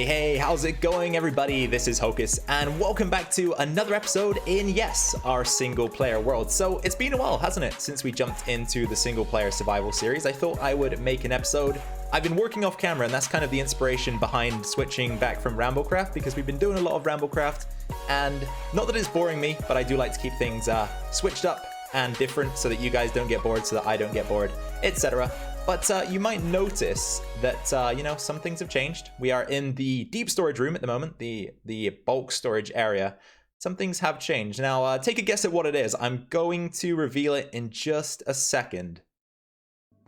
Hey, how's it going, everybody? This is Hocus, and welcome back to another episode in, yes, our single-player world. So it's been a while, hasn't it, since we jumped into the single-player survival series. I thought I would make an episode. I've been working off camera, and that's kind of the inspiration behind switching back from Ramblecraft, because we've been doing a lot of Ramblecraft, and not that it's boring me, but I do like to keep things switched up and different so that you guys don't get bored, so that I don't get bored, etc. But you might notice that, you know, some things have changed. We are in the deep storage room at the moment, the bulk storage area. Some things have changed. Now, take a guess at what it is. I'm going to reveal it in just a second.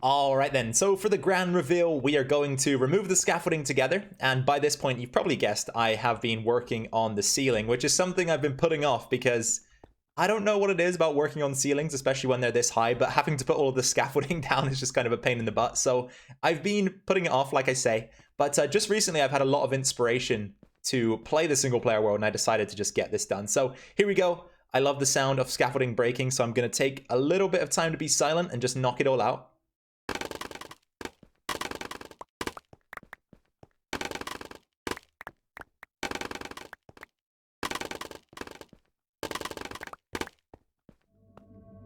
All right then, so for the grand reveal, we are going to remove the scaffolding together. And by this point, you've probably guessed I have been working on the ceiling, which is something I've been putting off because I don't know what it is about working on ceilings, especially when they're this high, but having to put all of the scaffolding down is just kind of a pain in the butt. So I've been putting it off, like I say, but just recently I've had a lot of inspiration to play the single player world, and I decided to just get this done. So here we go. I love the sound of scaffolding breaking, so I'm going to take a little bit of time to be silent and just knock it all out.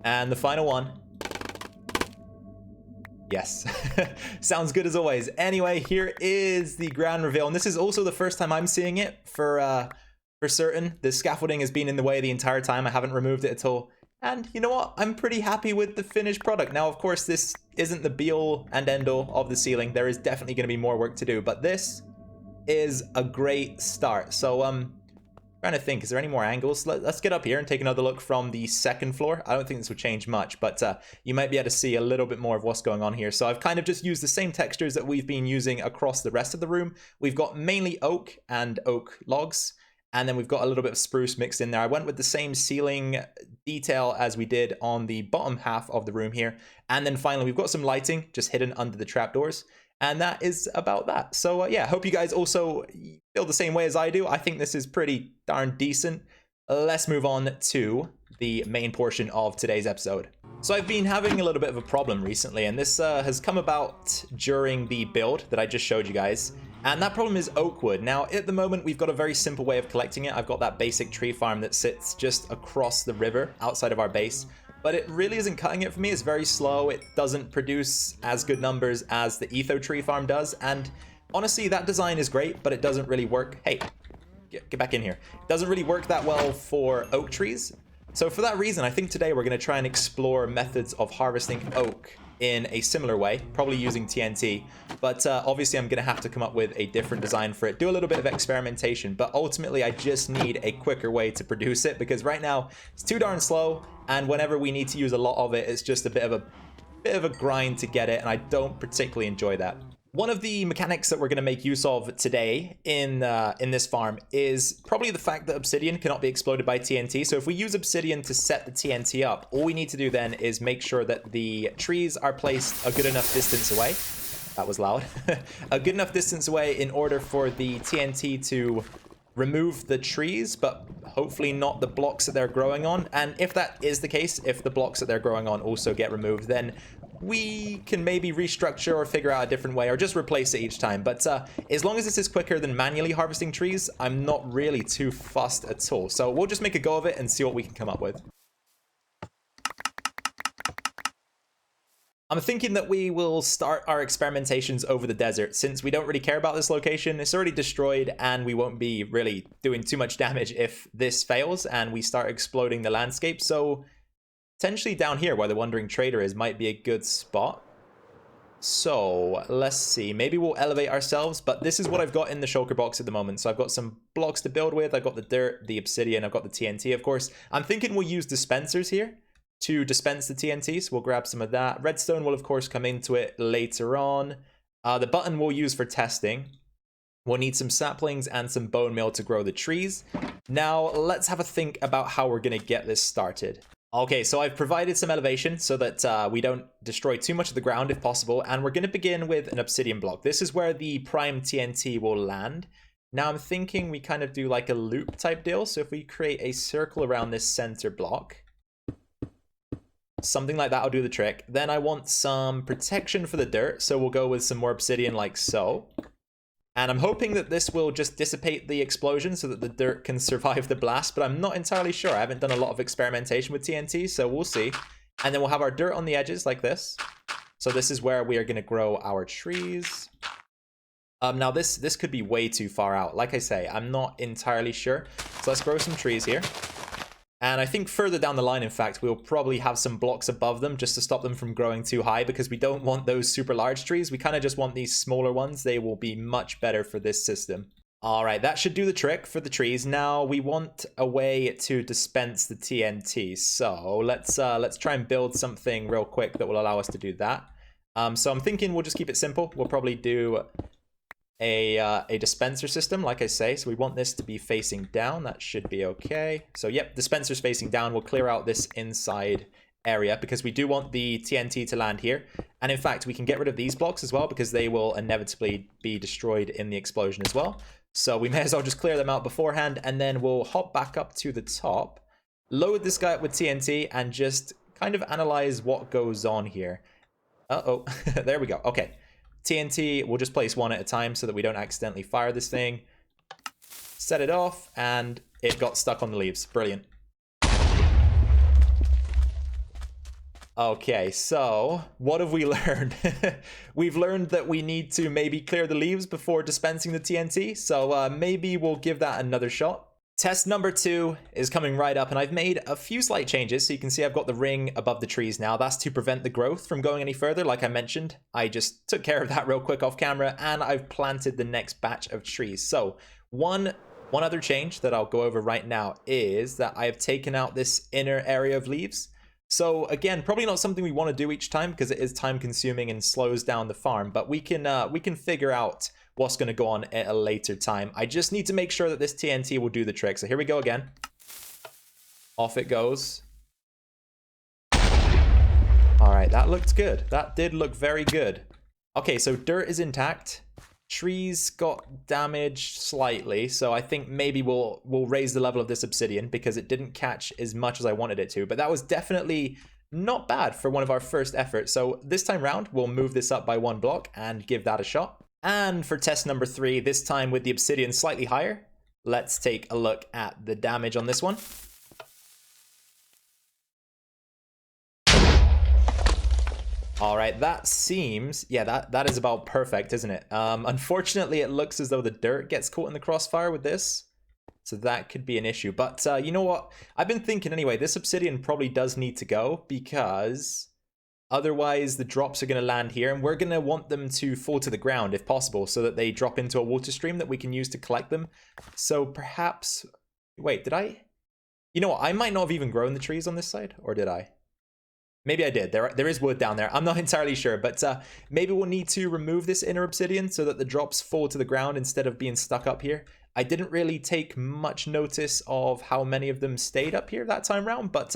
And the final one. Yes. Sounds good as always. Anyway, here is the grand reveal. And this is also the first time I'm seeing it for certain. The scaffolding has been in the way the entire time. I haven't removed it at all. And you know what? I'm pretty happy with the finished product. Now, of course, this isn't the be-all and end-all of the ceiling. There is definitely going to be more work to do. But this is a great start. So, trying to think, is there any more angles? Let's get up here and take another look from the second floor. I don't think this would change much, but you might be able to see a little bit more of what's going on here. So I've kind of just used the same textures that we've been using across the rest of the room. We've got mainly oak and oak logs, and then we've got a little bit of spruce mixed in there. I went with the same ceiling detail as we did on the bottom half of the room here. And then finally, we've got some lighting just hidden under the trapdoors. And that is about that. So yeah, hope you guys also feel the same way as I do. I think this is pretty darn decent. Let's move on to the main portion of today's episode. So I've been having a little bit of a problem recently, and this has come about during the build that I just showed you guys. And that problem is oak wood. Now, at the moment, we've got a very simple way of collecting it. I've got that basic tree farm that sits just across the river outside of our base. But it really isn't cutting it for me. It's very slow. It doesn't produce as good numbers as the Etho tree farm does. And honestly, that design is great, but it doesn't really work. Hey, get back in here. It doesn't really work that well for oak trees. So for that reason, I think today we're going to try and explore methods of harvesting oak in a similar way, probably using TNT. But obviously, I'm going to have to come up with a different design for it, do a little bit of experimentation. But ultimately, I just need a quicker way to produce it, because right now it's too darn slow. And whenever we need to use a lot of it, it's just a bit of a grind to get it, and I don't particularly enjoy that. One of the mechanics that we're going to make use of today in this farm is probably the fact that obsidian cannot be exploded by TNT. So if we use obsidian to set the TNT up, all we need to do then is make sure that the trees are placed a good enough distance away. That was loud. A good enough distance away in order for the TNT to remove the trees, but hopefully not the blocks that they're growing on. And if that is the case, if the blocks that they're growing on also get removed, then we can maybe restructure or figure out a different way, or just replace it each time. But as long as this is quicker than manually harvesting trees, I'm not really too fussed at all. So we'll just make a go of it and see what we can come up with. I'm thinking that we will start our experimentations over the desert, since we don't really care about this location. It's already destroyed, and we won't be really doing too much damage if this fails and we start exploding the landscape. So potentially down here where the Wandering Trader is might be a good spot. So let's see, maybe we'll elevate ourselves, but this is what I've got in the shulker box at the moment. So I've got some blocks to build with. I've got the dirt, the obsidian, I've got the TNT, of course. I'm thinking we'll use dispensers here to dispense the TNT, so we'll grab some of that. Redstone will, of course, come into it later on. The button we'll use for testing. We'll need some saplings and some bone meal to grow the trees. Now, let's have a think about how we're going to get this started. Okay, so I've provided some elevation so that we don't destroy too much of the ground if possible, and we're going to begin with an obsidian block. This is where the prime TNT will land. Now, I'm thinking we kind of do like a loop type deal, so if we create a circle around this center block, something like that will do the trick. Then I want some protection for the dirt, so we'll go with some more obsidian like so. And I'm hoping that this will just dissipate the explosion so that the dirt can survive the blast, but I'm not entirely sure. I haven't done a lot of experimentation with TNT, so we'll see. And then we'll have our dirt on the edges like this. So this is where we are going to grow our trees. Now this could be way too far out. Like I say, I'm not entirely sure. So let's grow some trees here. And I think further down the line, in fact, we'll probably have some blocks above them just to stop them from growing too high, because we don't want those super large trees. We kind of just want these smaller ones. They will be much better for this system. All right, that should do the trick for the trees. Now we want a way to dispense the TNT. So let's try and build something real quick that will allow us to do that. So I'm thinking we'll just keep it simple. We'll probably do a dispenser system, like I say. So we want this to be facing down. That should be okay. So yep, dispenser's facing down. We'll clear out this inside area because we do want the TNT to land here. And in fact, we can get rid of these blocks as well because they will inevitably be destroyed in the explosion as well. So we may as well just clear them out beforehand, and then we'll hop back up to the top, load this guy up with TNT, and just kind of analyze what goes on here. Uh-oh, there we go. Okay, TNT, we'll just place one at a time so that we don't accidentally fire this thing. Set it off, and it got stuck on the leaves. Brilliant. Okay, so what have we learned? We've learned that we need to maybe clear the leaves before dispensing the TNT, so maybe we'll give that another shot. Test number 2 is coming right up, and I've made a few slight changes. So you can see I've got the ring above the trees now. That's to prevent the growth from going any further, like I mentioned. I just took care of that real quick off camera, and I've planted the next batch of trees. So one other change that I'll go over right now is that I have taken out this inner area of leaves. So again, probably not something we want to do each time because it is time consuming and slows down the farm, but we can figure out what's going to go on at a later time. I just need to make sure that this TNT will do the trick. So here we go again. Off it goes. All right, that looked good. That did look very good. Okay, so dirt is intact. Trees got damaged slightly, so I think maybe we'll raise the level of this obsidian because it didn't catch as much as I wanted it to, but that was definitely not bad for one of our first efforts. So this time round, we'll move this up by 1 block and give that a shot. And for test number 3, this time with the obsidian slightly higher, let's take a look at the damage on this one. All right, that seems, yeah, that is about perfect, isn't it? Unfortunately, it looks as though the dirt gets caught in the crossfire with this. So that could be an issue. But you know what? I've been thinking anyway, this obsidian probably does need to go because otherwise the drops are going to land here and we're going to want them to fall to the ground if possible so that they drop into a water stream that we can use to collect them. So perhaps, wait, did I? You know what? I might not have even grown the trees on this side, or did I? Maybe I did. There is wood down there. I'm not entirely sure, but maybe we'll need to remove this inner obsidian so that the drops fall to the ground instead of being stuck up here. I didn't really take much notice of how many of them stayed up here that time round, but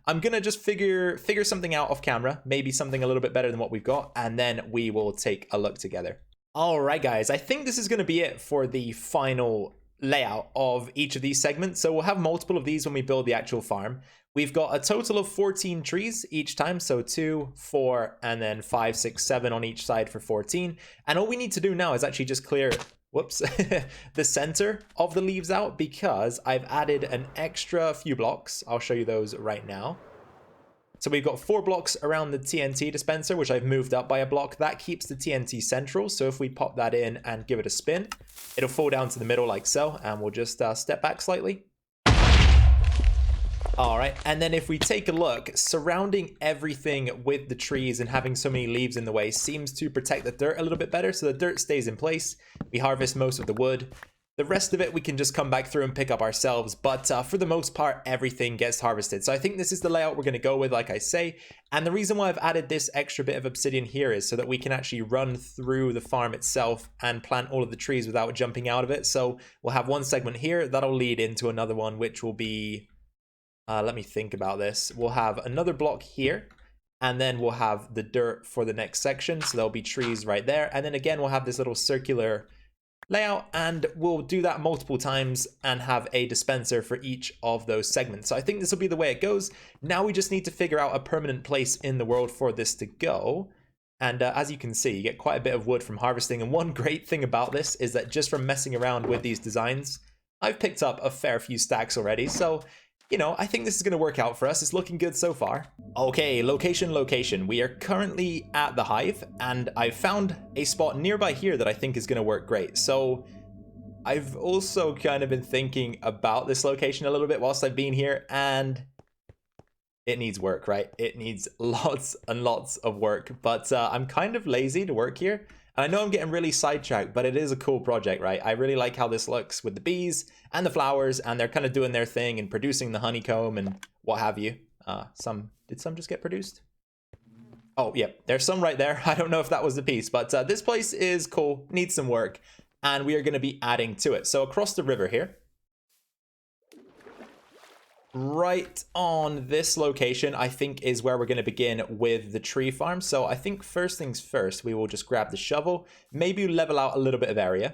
I'm gonna just figure something out off camera, maybe something a little bit better than what we've got, and then we will take a look together. All right, guys, I think this is gonna be it for the final layout of each of these segments. So we'll have multiple of these when we build the actual farm. We've got a total of 14 trees each time, so 2, 4, and then 5, 6, 7 on each side for 14. And all we need to do now is actually just clear, whoops, the center of the leaves out because I've added an extra few blocks. I'll show you those right now. So we've got 4 blocks around the TNT dispenser, which I've moved up by a block. That keeps the TNT central, so if we pop that in and give it a spin, it'll fall down to the middle like so, and we'll just step back slightly. All right, and then if we take a look, surrounding everything with the trees and having so many leaves in the way seems to protect the dirt a little bit better, so the dirt stays in place. We harvest most of the wood. The rest of it we can just come back through and pick up ourselves, but for the most part, everything gets harvested. So I think this is the layout we're going to go with, like I say, and the reason why I've added this extra bit of obsidian here is so that we can actually run through the farm itself and plant all of the trees without jumping out of it. So we'll have one segment here, that'll lead into another one, which will be... let me think about this. We'll have another block here, and then we'll have the dirt for the next section. So there'll be trees right there. And then again, we'll have this little circular layout, and we'll do that multiple times and have a dispenser for each of those segments. So I think this will be the way it goes. Now we just need to figure out a permanent place in the world for this to go. And as you can see, you get quite a bit of wood from harvesting. And one great thing about this is that just from messing around with these designs, I've picked up a fair few stacks already. So, you know, I think this is going to work out for us. It's looking good so far. Okay, location. We are currently at the hive, and I've found a spot nearby here that I think is going to work great. So I've also kind of been thinking about this location a little bit whilst I've been here, and it needs work, right? It needs lots and lots of work, but I'm kind of lazy to work here. And I know I'm getting really sidetracked, but it is a cool project, right? I really like how this looks with the bees and the flowers, and they're kind of doing their thing and producing the honeycomb and what have you. Did some just get produced? Oh, yeah, there's some right there. I don't know if that was the piece, but this place is cool, needs some work, and we are going to be adding to it. So across the river here, right on this location, I think is where we're going to begin with the tree farm. So I think first things first, we will just grab the shovel, maybe level out a little bit of area.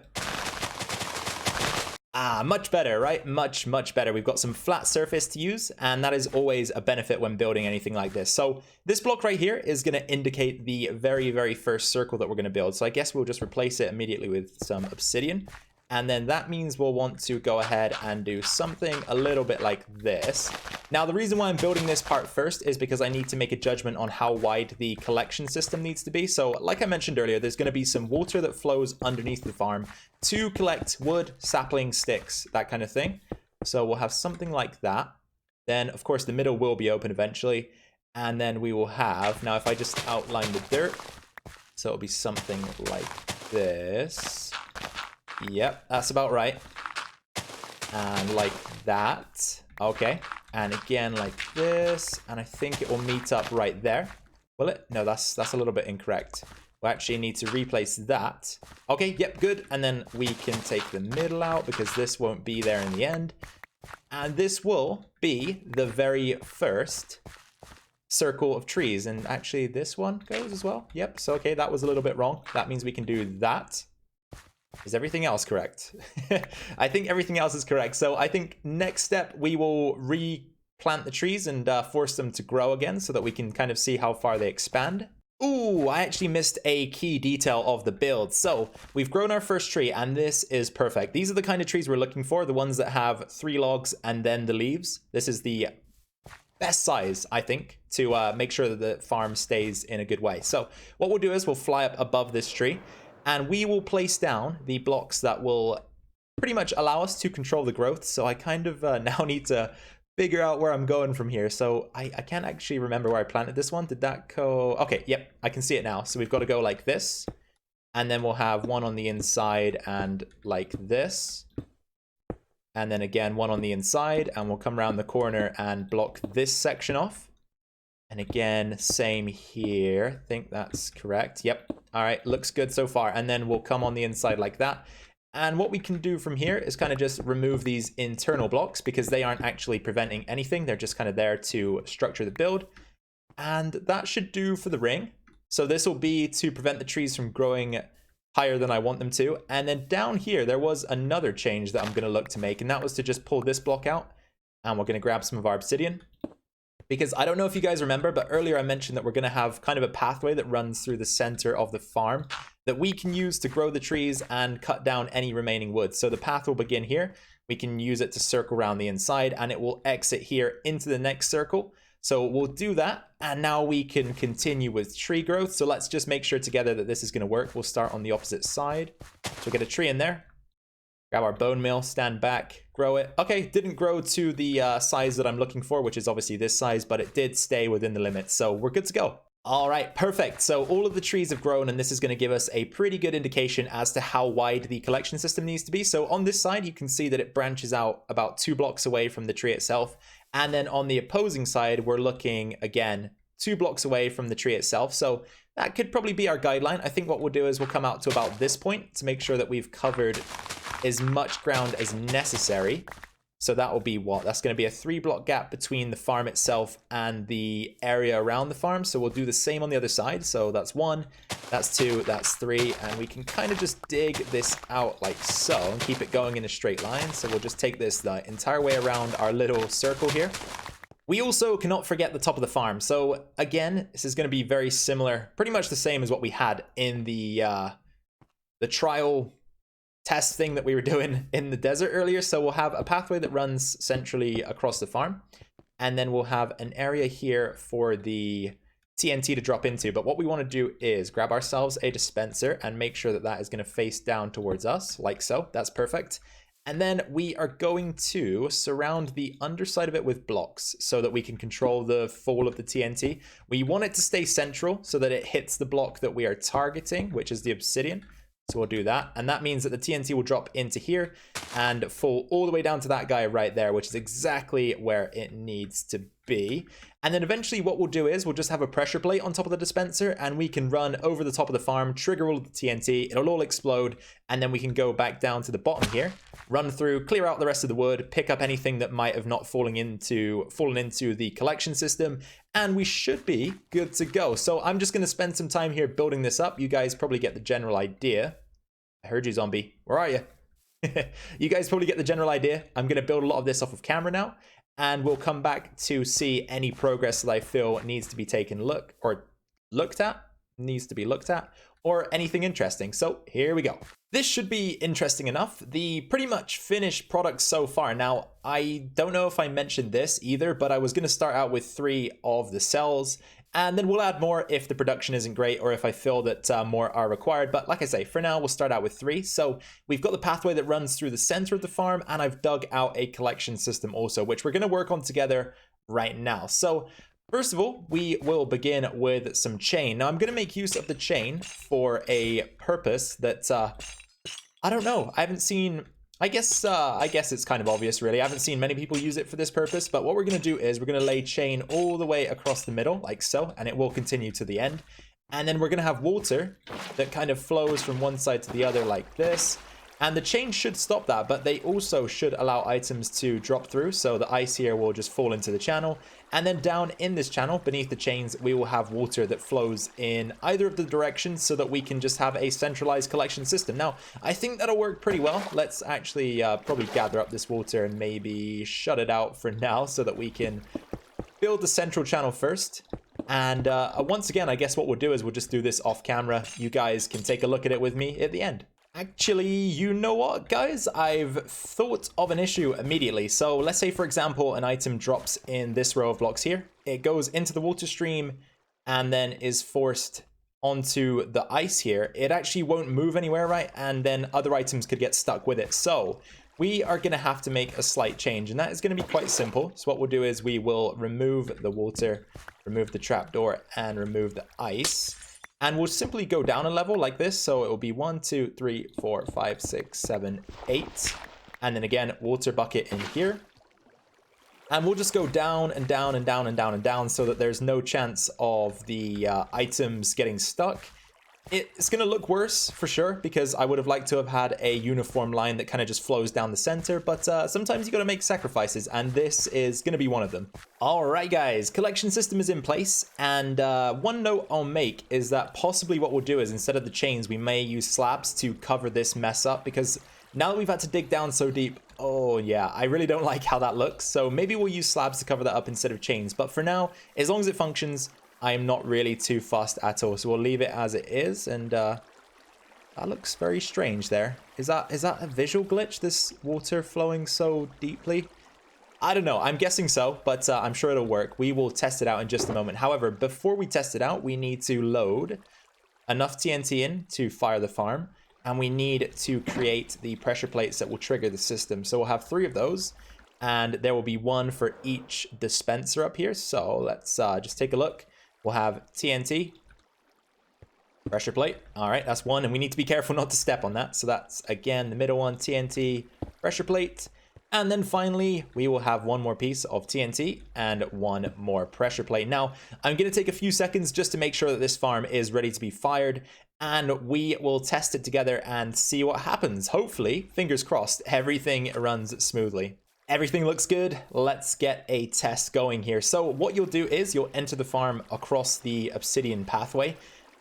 Much better, right? Much better. We've got some flat surface to use, and that is always a benefit when building anything like this. So this block right here is going to indicate the very first circle that we're going to build. So I guess we'll just replace it immediately with some obsidian. And then that means we'll want to go ahead and do something a little bit like this. Now, the reason why I'm building this part first is because I need to make a judgment on how wide the collection system needs to be. So like I mentioned earlier, there's going to be some water that flows underneath the farm to collect wood, saplings, sticks, that kind of thing. So we'll have something like that. Then, of course, the middle will be open eventually. And then we will have, now if I just outline the dirt, so it'll be something like this. Yep, that's about right. And like that. Okay. And again like this. And I think it will meet up right there. Will it? No, that's a little bit incorrect. We actually need to replace that. Okay, yep, good. And then we can take the middle out because this won't be there in the end. And this will be the very first circle of trees. And actually this one goes as well. Yep, so okay, that was a little bit wrong. That means we can do that. Is everything else correct? I think everything else is correct. So I think next step, we will replant the trees and force them to grow again so that we can kind of see how far they expand. Ooh, I actually missed a key detail of the build. So we've grown our first tree, and this is perfect. These are the kind of trees we're looking for, the ones that have 3 logs and then the leaves. This is the best size, I think, to make sure that the farm stays in a good way. So what we'll do is we'll fly up above this tree, and we will place down the blocks that will pretty much allow us to control the growth. So I kind of now need to figure out where I'm going from here. So I can't actually remember where I planted this one. Did that go? Okay, yep, I can see it now. So we've got to go like this. And then we'll have one on the inside and like this. And then again, one on the inside. And we'll come around the corner and block this section off. And again, same here. I think that's correct. Yep. All right, looks good so far. And then we'll come on the inside like that. And what we can do from here is kind of just remove these internal blocks because they aren't actually preventing anything. They're just kind of there to structure the build. And that should do for the ring. So this will be to prevent the trees from growing higher than I want them to. And then down here, there was another change that I'm going to look to make. And that was to just pull this block out. And we're going to grab some of our obsidian. Because I don't know if you guys remember, but earlier I mentioned that we're going to have kind of a pathway that runs through the center of the farm that we can use to grow the trees and cut down any remaining wood. So the path will begin here. We can use it to circle around the inside, and it will exit here into the next circle. So we'll do that, and now we can continue with tree growth. So let's just make sure together that this is going to work. We'll start on the opposite side. So we'll get a tree in there. Grab our bone meal, stand back, grow it. Okay, didn't grow to the size that I'm looking for, which is obviously this size, but it did stay within the limits. So we're good to go. All right, perfect. So all of the trees have grown, and this is going to give us a pretty good indication as to how wide the collection system needs to be. So on this side, you can see that it branches out about 2 blocks away from the tree itself. And then on the opposing side, we're looking, again, 2 blocks away from the tree itself. So that could probably be our guideline. I think what we'll do is we'll come out to about this point to make sure that we've covered as much ground as necessary. So that will be what? That's going to be a 3-block gap between the farm itself and the area around the farm. So we'll do the same on the other side. So that's 1, that's 2, that's 3. And we can kind of just dig this out like so and keep it going in a straight line. So we'll just take this the entire way around our little circle here. We also cannot forget the top of the farm. So again, this is going to be very similar, pretty much the same as what we had in the trial test thing that we were doing in the desert earlier. So we'll have a pathway that runs centrally across the farm, and then we'll have an area here for the TNT to drop into. But what we want to do is grab ourselves a dispenser and make sure that that is going to face down towards us, like so. That's perfect. And then we are going to surround the underside of it with blocks so that we can control the fall of the TNT. We want it to stay central so that it hits the block that we are targeting, which is the obsidian. So we'll do that. And that means that the TNT will drop into here and fall all the way down to that guy right there, which is exactly where it needs to be. And then eventually what we'll do is we'll just have a pressure plate on top of the dispenser, and we can run over the top of the farm, trigger all of the TNT, it'll all explode, and then we can go back down to the bottom here, run through, clear out the rest of the wood, pick up anything that might have not fallen into the collection system, and we should be good to go. So I'm just going to spend some time here building this up. You guys probably get the general idea. I heard you, zombie. Where are you? You guys probably get the general idea. I'm going to build a lot of this off of camera now, and we'll come back to see any progress that I feel needs to be looked at, or anything interesting. So here we go. This should be interesting enough. The pretty much finished product so far. Now, I don't know if I mentioned this either, but I was going to start out with 3 of the cells, and then we'll add more if the production isn't great or if I feel that more are required. But like I say, for now, we'll start out with 3. So we've got the pathway that runs through the center of the farm, and I've dug out a collection system also, which we're going to work on together right now. So first of all, we will begin with some chain. Now, I'm going to make use of the chain for a purpose that, I don't know. I haven't seen... I guess it's kind of obvious, really. I haven't seen many people use it for this purpose, but what we're going to do is we're going to lay chain all the way across the middle, like so, and it will continue to the end. And then we're going to have water that kind of flows from one side to the other like this. And the chain should stop that, but they also should allow items to drop through. So the ice here will just fall into the channel. And then down in this channel, beneath the chains, we will have water that flows in either of the directions so that we can just have a centralized collection system. Now, I think that'll work pretty well. Let's actually probably gather up this water and maybe shut it out for now so that we can build the central channel first. And once again, I guess what we'll do is we'll just do this off camera. You guys can take a look at it with me at the end. Actually, you know what, guys? I've thought of an issue immediately. So let's say, for example, an item drops in this row of blocks here. It goes into the water stream and then is forced onto the ice here. It actually won't move anywhere, right? And then other items could get stuck with it. So we are going to have to make a slight change, and that is going to be quite simple. So what we'll do is we will remove the water, remove the trapdoor, and remove the ice. And we'll simply go down a level like this. So it will be 1, 2, 3, 4, 5, 6, 7, 8. And then again, water bucket in here. And we'll just go down and down and down and down and down so that there's no chance of the items getting stuck. It's going to look worse for sure, because I would have liked to have had a uniform line that kind of just flows down the center, but sometimes you got to make sacrifices, and this is going to be one of them. All right, guys, collection system is in place, and one note I'll make is that possibly what we'll do is instead of the chains, we may use slabs to cover this mess up, because now that we've had to dig down so deep, oh yeah, I really don't like how that looks. So maybe we'll use slabs to cover that up instead of chains, but for now, as long as it functions, I'm not really too fussed at all. So we'll leave it as it is, and that looks very strange there. Is that a visual glitch, this water flowing so deeply? I don't know, I'm guessing so, but I'm sure it'll work. We will test it out in just a moment. However, before we test it out, we need to load enough TNT in to fire the farm, and we need to create the pressure plates that will trigger the system. So we'll have 3 of those, and there will be 1 for each dispenser up here. So let's just take a look. We'll have TNT, pressure plate. All right, that's 1, and we need to be careful not to step on that. So that's, again, the middle one, TNT, pressure plate. And then finally, we will have 1 more piece of TNT and 1 more pressure plate. Now, I'm going to take a few seconds just to make sure that this farm is ready to be fired, and we will test it together and see what happens. Hopefully, fingers crossed, everything runs smoothly. Everything looks good. Let's get a test going here. So what you'll do is you'll enter the farm across the obsidian pathway.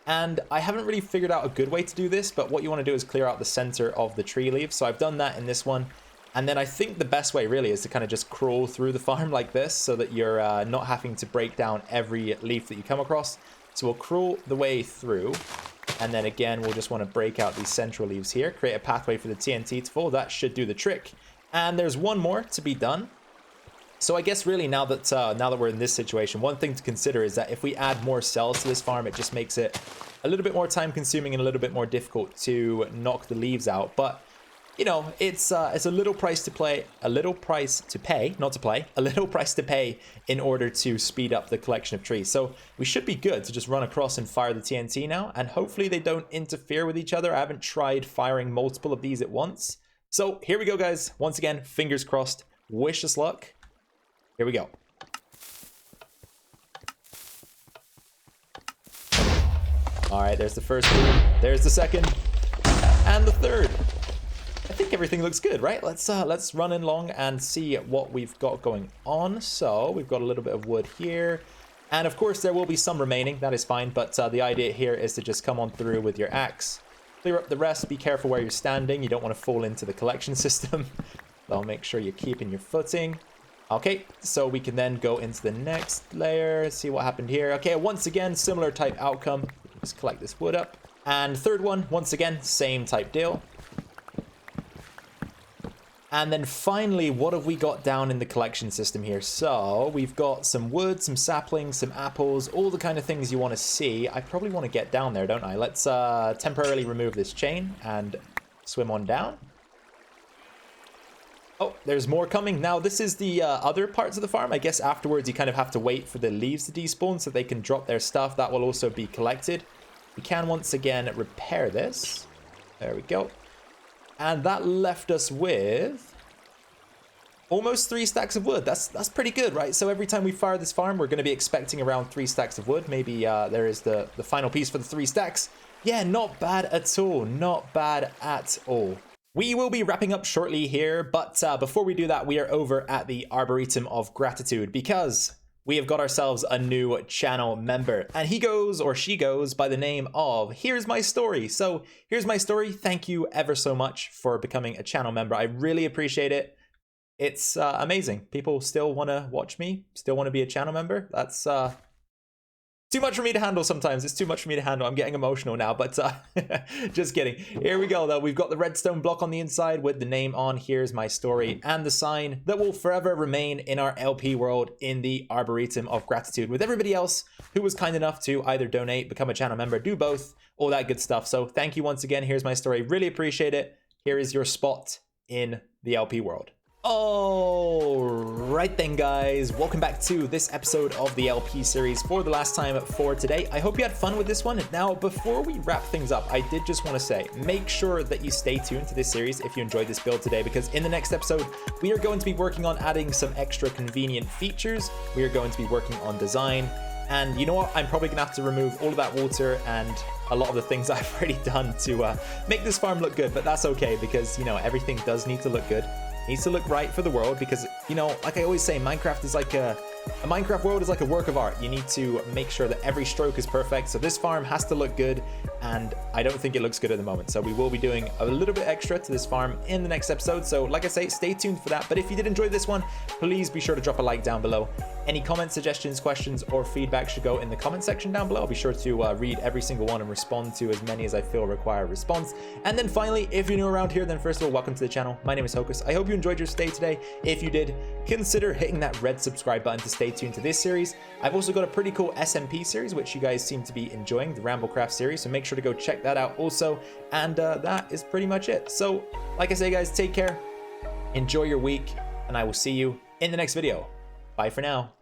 And I haven't really figured out a good way to do this, but what you want to do is clear out the center of the tree leaves. So I've done that in this one. And then I think the best way really is to kind of just crawl through the farm like this so that you're not having to break down every leaf that you come across. So we'll crawl the way through. And then again, we'll just want to break out these central leaves here. Create a pathway for the TNT to fall. That should do the trick. And there's one more to be done. So I guess really now that we're in this situation, one thing to consider is that if we add more cells to this farm, it just makes it a little bit more time consuming and a little bit more difficult to knock the leaves out. But you know, it's a little price to pay, a little price to pay, not to play, a little price to pay in order to speed up the collection of trees. So we should be good to just run across and fire the TNT now, and hopefully they don't interfere with each other. I haven't tried firing multiple of these at once. So here we go, guys. Once again, fingers crossed. Wish us luck. Here we go. All right, there's the first one. There's the second. And the third. I think everything looks good, right? Let's run in long and see what we've got going on. So we've got a little bit of wood here. And of course, there will be some remaining. That is fine. But the idea here is to just come on through with your axe. Clear up the rest. Be careful where you're standing. You don't want to fall into the collection system. I'll make sure you're keeping your footing. Okay, so we can then go into the next layer, see what happened here. Okay, once again, similar type outcome. Just collect this wood up. And third one, once again, same type deal. And then finally, what have we got down in the collection system here? So we've got some wood, some saplings, some apples, all the kind of things you want to see. I probably want to get down there, don't I? Let's temporarily remove this chain and swim on down. Oh, there's more coming. Now, this is the other parts of the farm. I guess afterwards you kind of have to wait for the leaves to despawn so they can drop their stuff. That will also be collected. We can once again repair this. There we go. And that left us with almost 3 stacks of wood. That's pretty good, right? So every time we fire this farm, we're going to be expecting around 3 stacks of wood. Maybe there is the final piece for the 3 stacks. Yeah, not bad at all. Not bad at all. We will be wrapping up shortly here, but before we do that, we are over at the Arboretum of Gratitude because we have got ourselves a new channel member, and he goes, or she goes, by the name of Here's My Story. So Here's My Story. Thank you ever so much for becoming a channel member. I really appreciate it. It's amazing. People still want to watch me, still want to be a channel member. That's too much for me to handle sometimes. It's too much for me to handle. I'm getting emotional now, but just kidding. Here we go, though. We've got the redstone block on the inside with the name on Here's My Story and the sign that will forever remain in our LP world in the Arboretum of Gratitude with everybody else who was kind enough to either donate, become a channel member, do both, all that good stuff. So thank you once again. Here's My Story. Really appreciate it. Here is your spot in the LP world. Alright then, guys, welcome back to this episode of the LP series for the last time for today. I hope you had fun with this one. Now, before we wrap things up, I did just want to say, make sure that you stay tuned to this series if you enjoyed this build today, because in the next episode, we are going to be working on adding some extra convenient features. We are going to be working on design. And you know what? I'm probably going to have to remove all of that water and a lot of the things I've already done to make this farm look good. But that's okay, because, you know, everything does need to look good. Needs to look right for the world, because, you know, like I always say, Minecraft is like a Minecraft world is like a work of art. You need to make sure that every stroke is perfect. So this farm has to look good, and I don't think it looks good at the moment. So we will be doing a little bit extra to this farm in the next episode. So like I say, stay tuned for that. But if you did enjoy this one, please be sure to drop a like down below. Any comments, suggestions, questions, or feedback should go in the comment section down below. I'll be sure to read every single one and respond to as many as I feel require a response. And then finally, if you're new around here, then first of all, welcome to the channel. My name is Hocus. I hope you enjoyed your stay today. If you did, consider hitting that red subscribe button to stay tuned to this series. I've also got a pretty cool SMP series, which you guys seem to be enjoying, the Ramblecraft series. So make sure to go check that out also. And that is pretty much it. So like I say, guys, take care, enjoy your week, and I will see you in the next video. Bye for now.